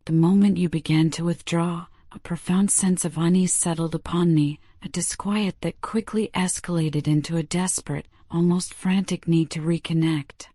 The moment you began to withdraw, a profound sense of unease settled upon me, a disquiet that quickly escalated into a desperate, almost frantic need to reconnect.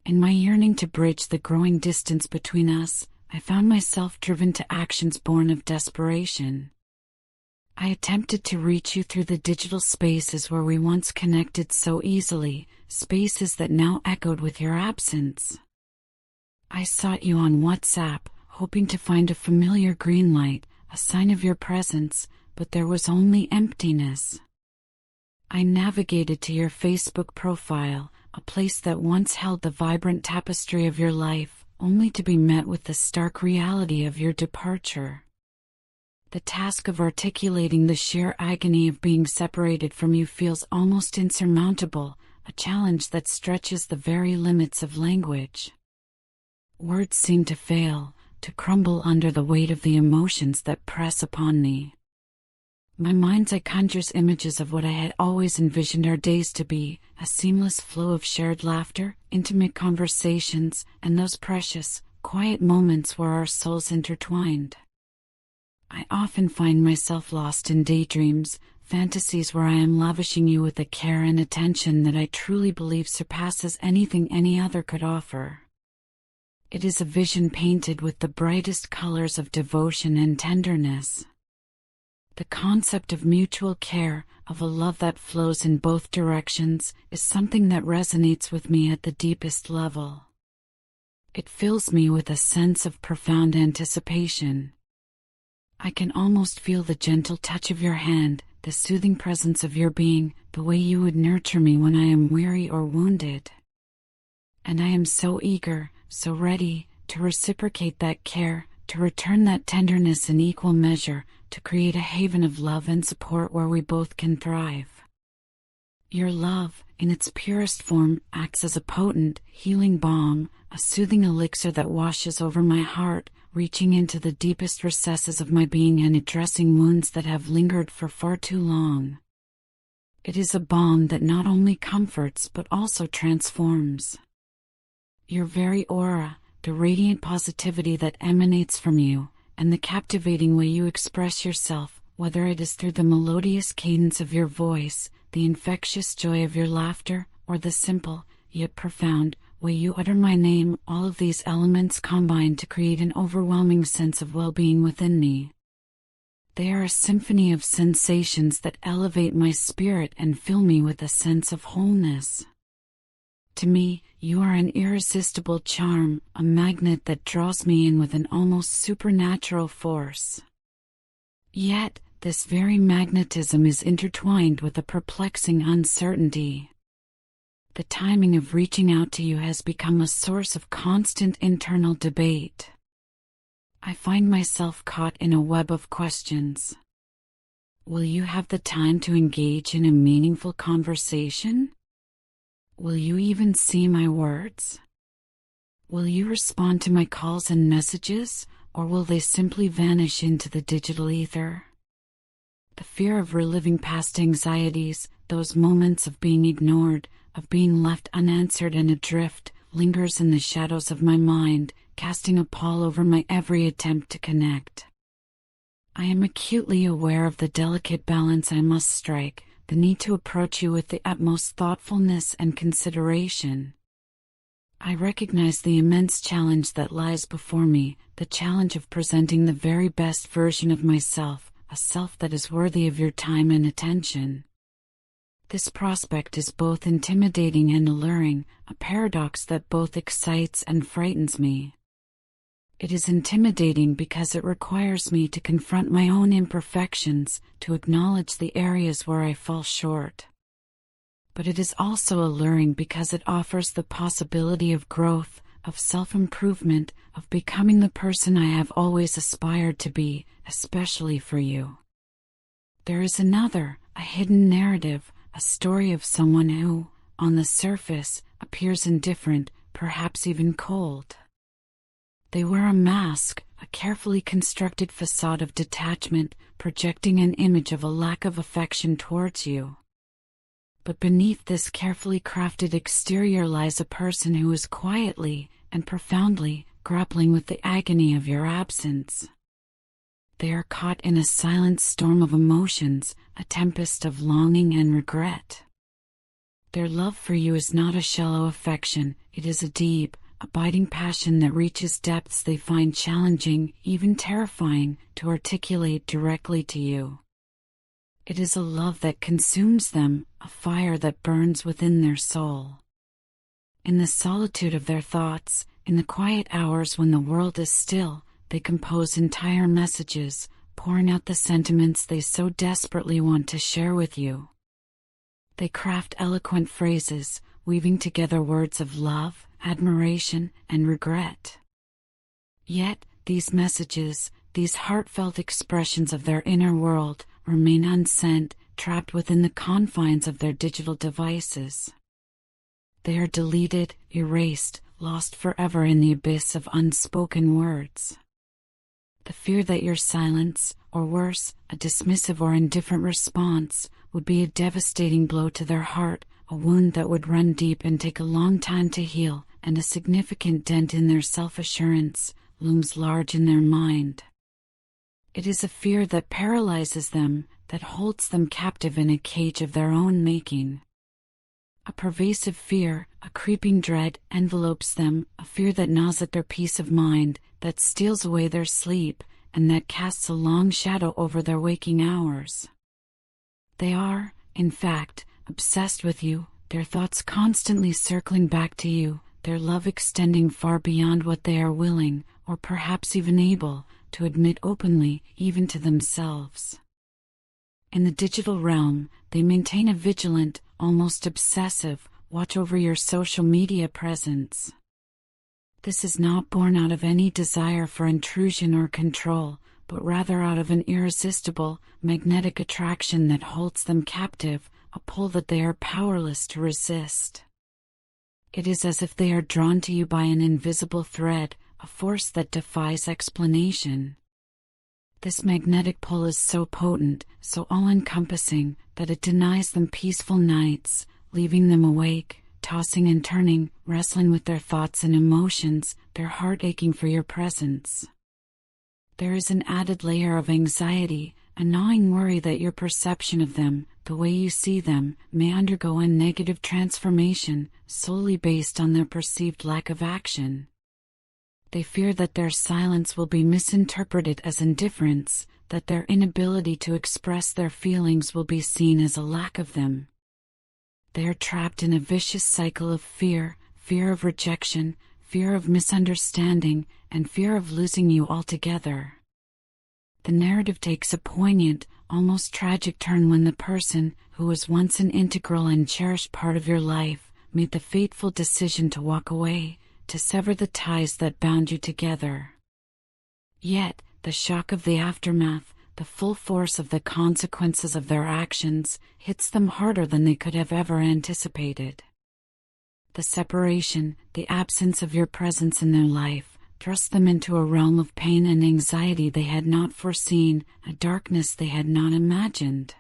In my yearning to bridge the growing distance between us, I found myself driven to actions born of desperation. I attempted to reach you through the digital spaces where we once connected so easily, spaces that now echoed with your absence. I sought you on WhatsApp, hoping to find a familiar green light, a sign of your presence, but there was only emptiness. I navigated to your Facebook profile, a place that once held the vibrant tapestry of your life, only to be met with the stark reality of your departure. The task of articulating the sheer agony of being separated from you feels almost insurmountable, a challenge that stretches the very limits of language. Words seem to fail, to crumble under the weight of the emotions that press upon me. My mind's eye conjures images of what I had always envisioned our days to be, a seamless flow of shared laughter, intimate conversations, and those precious, quiet moments where our souls intertwined. I often find myself lost in daydreams, fantasies where I am lavishing you with a care and attention that I truly believe surpasses anything any other could offer. It is a vision painted with the brightest colors of devotion and tenderness. The concept of mutual care, of a love that flows in both directions, is something that resonates with me at the deepest level. It fills me with a sense of profound anticipation. I can almost feel the gentle touch of your hand, the soothing presence of your being, the way you would nurture me when I am weary or wounded. And I am so eager, so ready, to reciprocate that care, to return that tenderness in equal measure, to create a haven of love and support where we both can thrive. Your love, in its purest form, acts as a potent, healing balm, a soothing elixir that washes over my heart, reaching into the deepest recesses of my being and addressing wounds that have lingered for far too long. It is a balm that not only comforts but also transforms. Your very aura, the radiant positivity that emanates from you, and the captivating way you express yourself, whether it is through the melodious cadence of your voice, the infectious joy of your laughter, or the simple, yet profound, way you utter my name, all of these elements combine to create an overwhelming sense of well-being within me. They are a symphony of sensations that elevate my spirit and fill me with a sense of wholeness. To me, you are an irresistible charm, a magnet that draws me in with an almost supernatural force. Yet, this very magnetism is intertwined with a perplexing uncertainty. The timing of reaching out to you has become a source of constant internal debate. I find myself caught in a web of questions. Will you have the time to engage in a meaningful conversation? Will you even see my words? Will you respond to my calls and messages, or will they simply vanish into the digital ether? The fear of reliving past anxieties, those moments of being ignored, of being left unanswered and adrift, lingers in the shadows of my mind, casting a pall over my every attempt to connect. I am acutely aware of the delicate balance I must strike, the need to approach you with the utmost thoughtfulness and consideration. I recognize the immense challenge that lies before me, the challenge of presenting the very best version of myself, a self that is worthy of your time and attention. This prospect is both intimidating and alluring, a paradox that both excites and frightens me. It is intimidating because it requires me to confront my own imperfections, to acknowledge the areas where I fall short. But it is also alluring because it offers the possibility of growth, of self-improvement, of becoming the person I have always aspired to be, especially for you. There is another, a hidden narrative, a story of someone who, on the surface, appears indifferent, perhaps even cold. They wear a mask, a carefully constructed facade of detachment, projecting an image of a lack of affection towards you. But beneath this carefully crafted exterior lies a person who is quietly and profoundly grappling with the agony of your absence. They are caught in a silent storm of emotions, a tempest of longing and regret. Their love for you is not a shallow affection, it is a deep, abiding passion that reaches depths they find challenging, even terrifying, to articulate directly to you. It is a love that consumes them, a fire that burns within their soul. In the solitude of their thoughts, in the quiet hours when the world is still, they compose entire messages, pouring out the sentiments they so desperately want to share with you. They craft eloquent phrases, weaving together words of love, admiration, and regret. Yet, these messages, these heartfelt expressions of their inner world, remain unsent, trapped within the confines of their digital devices. They are deleted, erased, lost forever in the abyss of unspoken words. The fear that your silence, or worse, a dismissive or indifferent response, would be a devastating blow to their heart, a wound that would run deep and take a long time to heal, and a significant dent in their self-assurance, looms large in their mind. It is a fear that paralyzes them, that holds them captive in a cage of their own making. A pervasive fear, a creeping dread, envelopes them, a fear that gnaws at their peace of mind, that steals away their sleep, and that casts a long shadow over their waking hours. They are, in fact, obsessed with you, their thoughts constantly circling back to you, their love extending far beyond what they are willing, or perhaps even able, to admit openly, even to themselves. In the digital realm, they maintain a vigilant, almost obsessive, watch over your social media presence. This is not born out of any desire for intrusion or control, but rather out of an irresistible, magnetic attraction that holds them captive, a pull that they are powerless to resist. It is as if they are drawn to you by an invisible thread, a force that defies explanation. This magnetic pull is so potent, so all-encompassing, that it denies them peaceful nights, leaving them awake, tossing and turning, wrestling with their thoughts and emotions, their heart aching for your presence. There is an added layer of anxiety, a gnawing worry that your perception of them, the way you see them, may undergo a negative transformation, solely based on their perceived lack of action. They fear that their silence will be misinterpreted as indifference, that their inability to express their feelings will be seen as a lack of them. They are trapped in a vicious cycle of fear, fear of rejection, fear of misunderstanding, and fear of losing you altogether. The narrative takes a poignant, almost tragic turn when the person, who was once an integral and cherished part of your life, made the fateful decision to walk away, to sever the ties that bound you together. Yet, the shock of the aftermath, the full force of the consequences of their actions, hits them harder than they could have ever anticipated. The separation, the absence of your presence in their life, thrust them into a realm of pain and anxiety they had not foreseen, a darkness they had not imagined.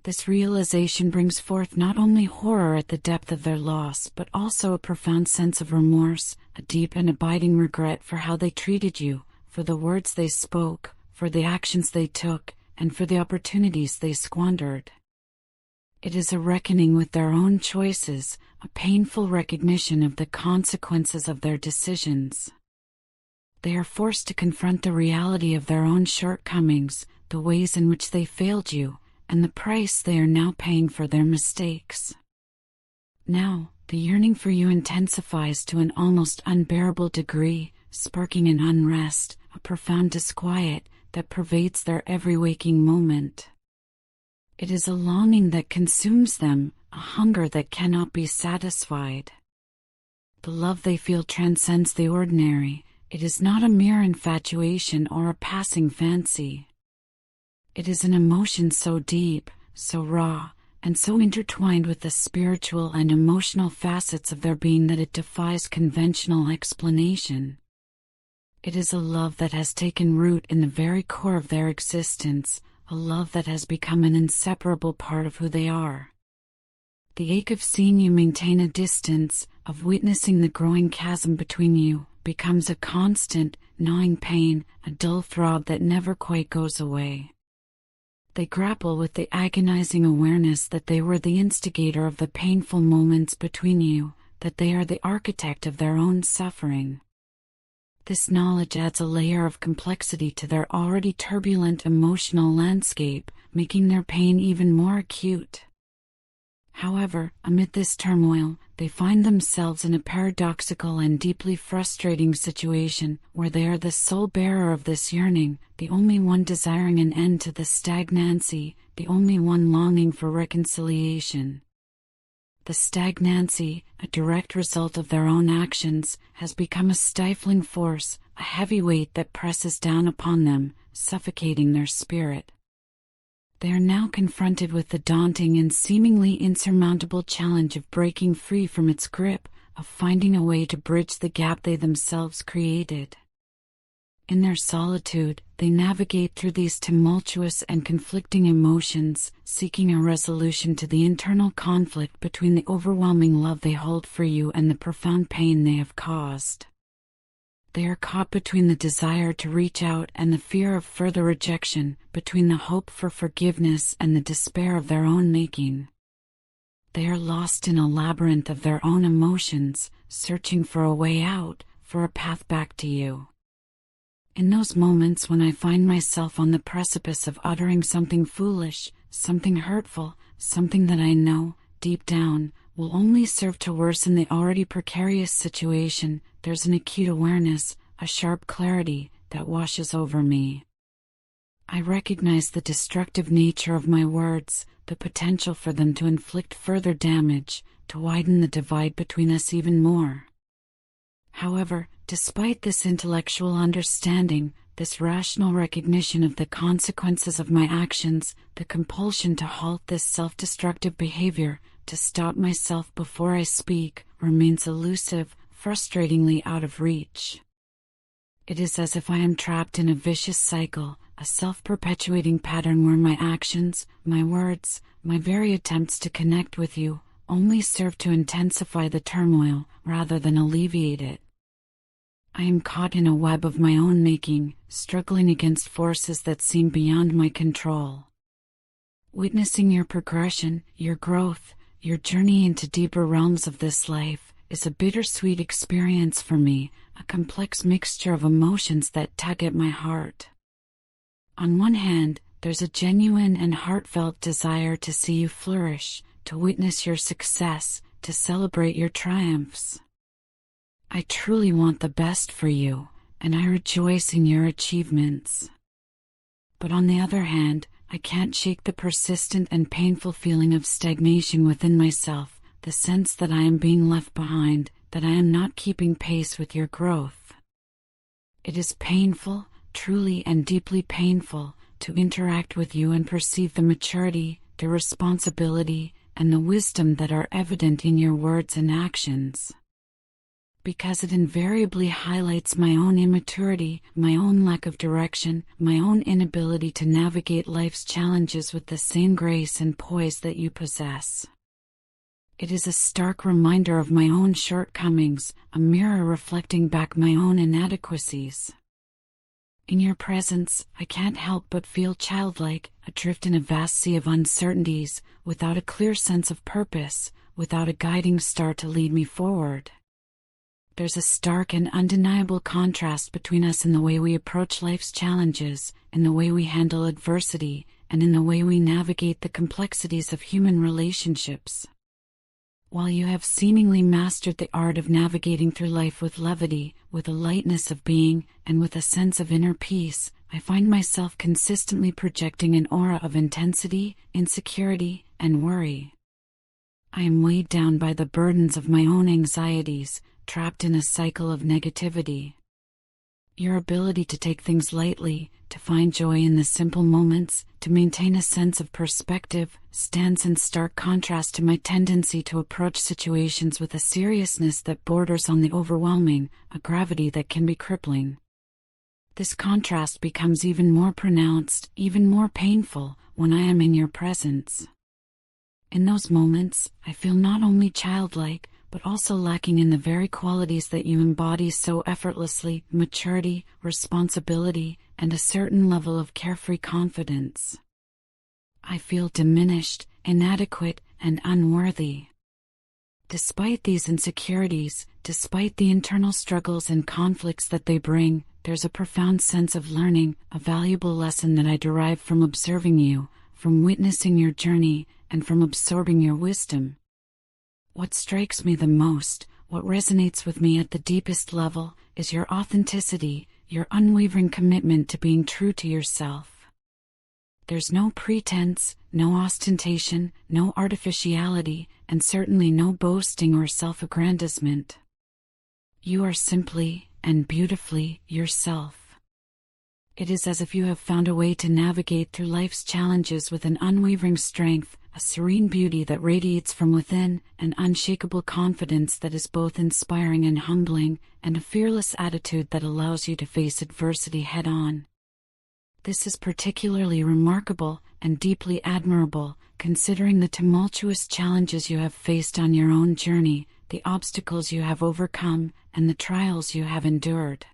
This realization brings forth not only horror at the depth of their loss, but also a profound sense of remorse, a deep and abiding regret for how they treated you, for the words they spoke, for the actions they took, and for the opportunities they squandered. It is a reckoning with their own choices, a painful recognition of the consequences of their decisions. They are forced to confront the reality of their own shortcomings, the ways in which they failed you, and the price they are now paying for their mistakes. Now, the yearning for you intensifies to an almost unbearable degree, sparking an unrest, a profound disquiet that pervades their every waking moment. It is a longing that consumes them, a hunger that cannot be satisfied. The love they feel transcends the ordinary. It is not a mere infatuation or a passing fancy. It is an emotion so deep, so raw, and so intertwined with the spiritual and emotional facets of their being that it defies conventional explanation. It is a love that has taken root in the very core of their existence, a love that has become an inseparable part of who they are. The ache of seeing you maintain a distance, of witnessing the growing chasm between you, becomes a constant, gnawing pain, a dull throb that never quite goes away. They grapple with the agonizing awareness that they were the instigator of the painful moments between you, that they are the architect of their own suffering. This knowledge adds a layer of complexity to their already turbulent emotional landscape, making their pain even more acute. However, amid this turmoil, they find themselves in a paradoxical and deeply frustrating situation where they are the sole bearer of this yearning, the only one desiring an end to the stagnancy, the only one longing for reconciliation. The stagnancy, a direct result of their own actions, has become a stifling force, a heavy weight that presses down upon them, suffocating their spirit. They are now confronted with the daunting and seemingly insurmountable challenge of breaking free from its grip, of finding a way to bridge the gap they themselves created. In their solitude, they navigate through these tumultuous and conflicting emotions, seeking a resolution to the internal conflict between the overwhelming love they hold for you and the profound pain they have caused. They are caught between the desire to reach out and the fear of further rejection, between the hope for forgiveness and the despair of their own making. They are lost in a labyrinth of their own emotions, searching for a way out, for a path back to you. In those moments when I find myself on the precipice of uttering something foolish, something hurtful, something that I know, deep down, will only serve to worsen the already precarious situation, there's an acute awareness, a sharp clarity, that washes over me. I recognize the destructive nature of my words, the potential for them to inflict further damage, to widen the divide between us even more. However, despite this intellectual understanding, this rational recognition of the consequences of my actions, the compulsion to halt this self-destructive behavior, to stop myself before I speak, remains elusive, frustratingly out of reach. It is as if I am trapped in a vicious cycle, a self-perpetuating pattern where my actions, my words, my very attempts to connect with you, only serve to intensify the turmoil, rather than alleviate it. I am caught in a web of my own making, struggling against forces that seem beyond my control. Witnessing your progression, your growth, your journey into deeper realms of this life, is a bittersweet experience for me, a complex mixture of emotions that tug at my heart. On one hand, there's a genuine and heartfelt desire to see you flourish, to witness your success, to celebrate your triumphs. I truly want the best for you, and I rejoice in your achievements. But on the other hand, I can't shake the persistent and painful feeling of stagnation within myself, the sense that I am being left behind, that I am not keeping pace with your growth. It is painful, truly and deeply painful, to interact with you and perceive the maturity, the responsibility, and the wisdom that are evident in your words and actions. Because it invariably highlights my own immaturity, my own lack of direction, my own inability to navigate life's challenges with the same grace and poise that you possess. It is a stark reminder of my own shortcomings, a mirror reflecting back my own inadequacies. In your presence, I can't help but feel childlike, adrift in a vast sea of uncertainties, without a clear sense of purpose, without a guiding star to lead me forward. There's a stark and undeniable contrast between us in the way we approach life's challenges, in the way we handle adversity, and in the way we navigate the complexities of human relationships. While you have seemingly mastered the art of navigating through life with levity, with a lightness of being, and with a sense of inner peace, I find myself consistently projecting an aura of intensity, insecurity, and worry. I am weighed down by the burdens of my own anxieties, trapped in a cycle of negativity. Your ability to take things lightly, to find joy in the simple moments, to maintain a sense of perspective, stands in stark contrast to my tendency to approach situations with a seriousness that borders on the overwhelming, a gravity that can be crippling. This contrast becomes even more pronounced, even more painful, when I am in your presence. In those moments, I feel not only childlike, but also lacking in the very qualities that you embody so effortlessly: maturity, responsibility, and a certain level of carefree confidence. I feel diminished, inadequate, and unworthy. Despite these insecurities, despite the internal struggles and conflicts that they bring, there's a profound sense of learning, a valuable lesson that I derive from observing you, from witnessing your journey, and from absorbing your wisdom. What strikes me the most, what resonates with me at the deepest level, is your authenticity, your unwavering commitment to being true to yourself. There's no pretense, no ostentation, no artificiality, and certainly no boasting or self-aggrandizement. You are simply, and beautifully, yourself. It is as if you have found a way to navigate through life's challenges with an unwavering strength, a serene beauty that radiates from within, an unshakable confidence that is both inspiring and humbling, and a fearless attitude that allows you to face adversity head-on. This is particularly remarkable and deeply admirable, considering the tumultuous challenges you have faced on your own journey, the obstacles you have overcome, and the trials you have endured.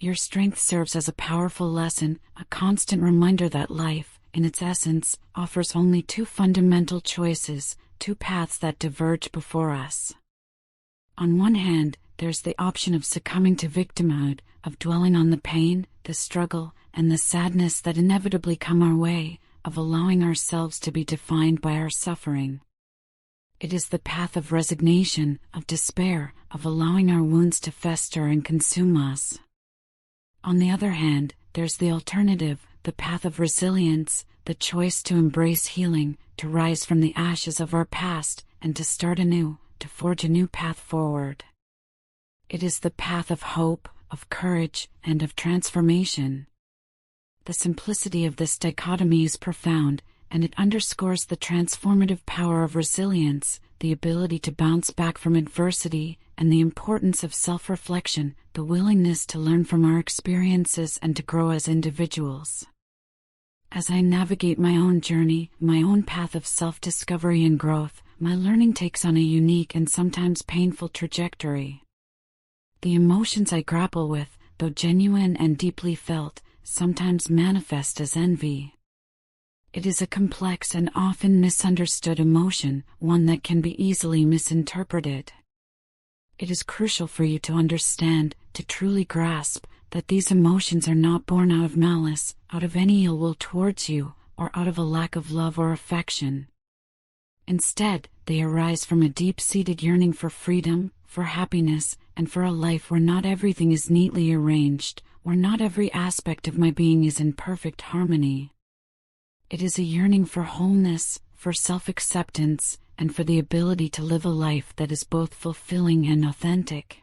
Your strength serves as a powerful lesson, a constant reminder that life, in its essence, offers only two fundamental choices, two paths that diverge before us. On one hand, there's the option of succumbing to victimhood, of dwelling on the pain, the struggle, and the sadness that inevitably come our way, of allowing ourselves to be defined by our suffering. It is the path of resignation, of despair, of allowing our wounds to fester and consume us. On the other hand, there's the alternative, the path of resilience, the choice to embrace healing, to rise from the ashes of our past, and to start anew, to forge a new path forward. It is the path of hope, of courage, and of transformation. The simplicity of this dichotomy is profound, and it underscores the transformative power of resilience, the ability to bounce back from adversity, and the importance of self-reflection, the willingness to learn from our experiences and to grow as individuals. As I navigate my own journey, my own path of self-discovery and growth, my learning takes on a unique and sometimes painful trajectory. The emotions I grapple with, though genuine and deeply felt, sometimes manifest as envy. It is a complex and often misunderstood emotion, one that can be easily misinterpreted. It is crucial for you to understand, to truly grasp, that these emotions are not born out of malice, out of any ill will towards you, or out of a lack of love or affection. Instead, they arise from a deep-seated yearning for freedom, for happiness, and for a life where not everything is neatly arranged, where not every aspect of my being is in perfect harmony. It is a yearning for wholeness, for self-acceptance, and for the ability to live a life that is both fulfilling and authentic.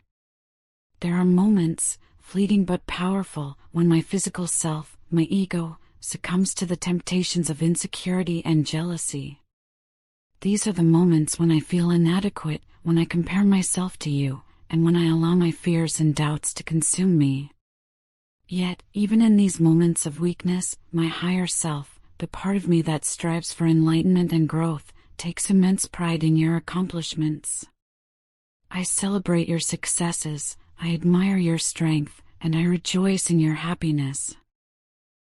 There are moments, fleeting but powerful, when my physical self, my ego, succumbs to the temptations of insecurity and jealousy. These are the moments when I feel inadequate, when I compare myself to you, and when I allow my fears and doubts to consume me. Yet, even in these moments of weakness, my higher self, the part of me that strives for enlightenment and growth, takes immense pride in your accomplishments. I celebrate your successes, I admire your strength, and I rejoice in your happiness.